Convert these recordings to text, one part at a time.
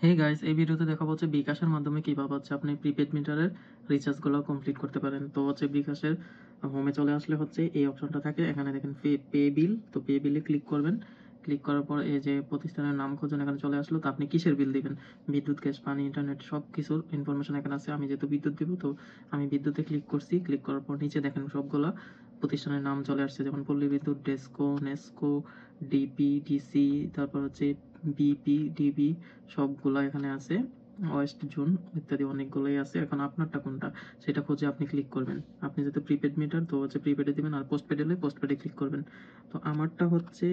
Hey guys, এই ভিডিওতে দেখাবো হচ্ছে বিকাশের মাধ্যমে কিভাবে হচ্ছে আপনি প্রিপেড মিটারের রিচার্জগুলো কমপ্লিট করতে পারেন। তো হচ্ছে বিকাশের হোমে চলে আসলে হচ্ছে এই অপশনটা থাকে, এখানে দেখেন পে বিল। তো পে বিলে ক্লিক করবেন। ক্লিক করার পর এই যে প্রতিষ্ঠানের নাম খোঁজেন, এখানে চলে আসলো। তো আপনি কিসের বিল দিবেন, বিদ্যুৎ, গ্যাস, পানি, ইন্টারনেট সব কিছুর ইনফরমেশন এখানে আছে। আমি যেহেতু বিদ্যুৎ দিব, তো আমি বিদ্যুতে ক্লিক করছি। ক্লিক করার পর নিচে দেখেন সবগুলা প্রতিষ্ঠানের নাম চলে আসছে, যেমন পল্লী বিদ্যুৎ, ডেস্কো, নেস্কো, ডিপি, ডিসি, তারপর হচ্ছে বিপি, ডিবি, সবগুলা এখানে আছে। ওয়েস্ট জোন ইত্যাদি অনেকগুলোই আছে। এখন আপনারটা কোনটা সেটা খুঁজে আপনি ক্লিক করবেন। আপনি যেহেতু প্রিপেড মিটার, তো হচ্ছে প্রিপেডে দিবেন, আর পোস্টপেড হলে পোস্টপেডে ক্লিক করবেন। তো আমারটা হচ্ছে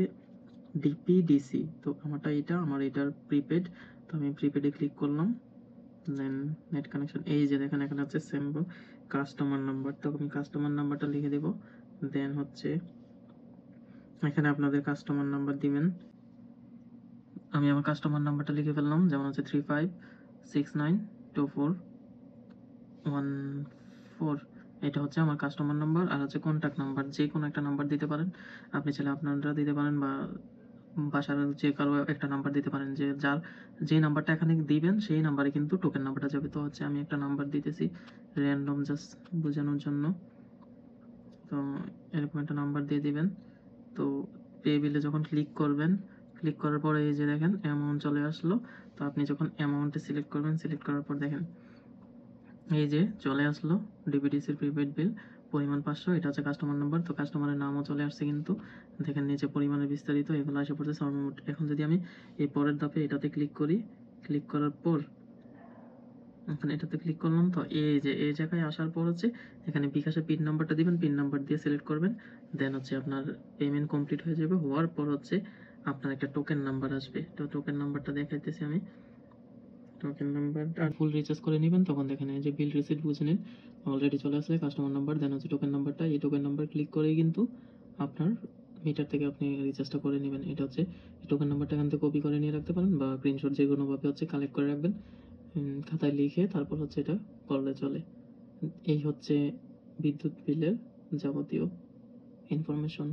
ডিপি ডিসি, তো আমারটা এটা, আমার এটার প্রিপেড। তো আমি প্রিপেডে ক্লিক করলাম। দেন নেট কানেকশন, এই যে দেখেন এখানে হচ্ছে সিম্বল কাস্টমার নাম্বার। তো আমি কাস্টমার নাম্বারটা লিখে দেব। দেন হচ্ছে এখানে আপনাদের কাস্টমার নাম্বার দিবেন। আমি আমার কাস্টমার নাম্বারটা লিখে ফেললাম, যেমন হচ্ছে 35692414। এটা হচ্ছে আমার কাস্টমার নাম্বার। আর হচ্ছে কন্ট্যাক্ট নাম্বার, যে কোনো একটা নাম্বার দিতে পারেন। আপনি চাইলে আপনারা দিতে পারেন, বা বাসার যে কারো একটা নাম্বার দিতে পারেন, যে নাম্বারটা এখানে দিবেন সেই নাম্বারে কিন্তু টোকেন নাম্বারটা যাবে। তো হচ্ছে আমি একটা নাম্বার দিতেছি র্যান্ডম, জাস্ট বোঝানোর জন্য। তো এরকম একটা নাম্বার দিয়ে দিবেন। তো পে বিলে যখন ক্লিক করবেন, ক্লিক করার পরে এই যে দেখেন অ্যামাউন্ট চলে আসলো। তো আপনি যখন অ্যামাউন্টে সিলেক্ট করবেন, সিলেক্ট করার পর দেখেন এই যে চলে আসলো ডিবিডিসির প্রিপেড বিল, পরিমাণ 500। এটা হচ্ছে কাস্টমার নাম্বার। তো কাস্টমারের নামও চলে আসছে কিন্তু, দেখেন নিচে পরিমাণের বিস্তারিত এগুলো এসে পড়ছে সর্বমোট। এখন যদি আমি এই পরের ধাপে এটাতে ক্লিক করি, ক্লিক করার পর এখন এটাতে ক্লিক করলাম। তো এই যে এই জায়গায় আসার পর হচ্ছে এখানে বিকাশের পিন নাম্বারটা দিবেন, পিন নাম্বার দিয়ে সিলেক্ট করবেন। দেন হচ্ছে আপনার পেমেন্ট কমপ্লিট হয়ে যাবে। হওয়ার পর হচ্ছে আপনার একটা টোকেন নাম্বার আসবে। তো টোকেন নাম্বারটা দেখাইতেছি আমি। টোকেন নাম্বারটা ফুল রিচার্জ করে নেবেন, তখন দেখেন এই যে বিল রিসিট বুঝে নিন, অলরেডি চলে আসছে কাস্টমার নাম্বার। দেন হচ্ছে টোকেন নাম্বারটা, এই টোকেন নাম্বার ক্লিক করেই কিন্তু আপনার মিটার থেকে আপনি রিচার্জটা করে নেবেন। এটা হচ্ছে টোকেন নাম্বারটা এখান থেকে কপি করে নিয়ে রাখতে পারেন, বা স্ক্রিনশট যে কোনোভাবে হচ্ছে কালেক্ট করে রাখবেন খাতায় লিখে, তারপর হচ্ছে এটা করলে চলে। এই হচ্ছে বিদ্যুৎ বিলের যাবতীয় ইনফরমেশন।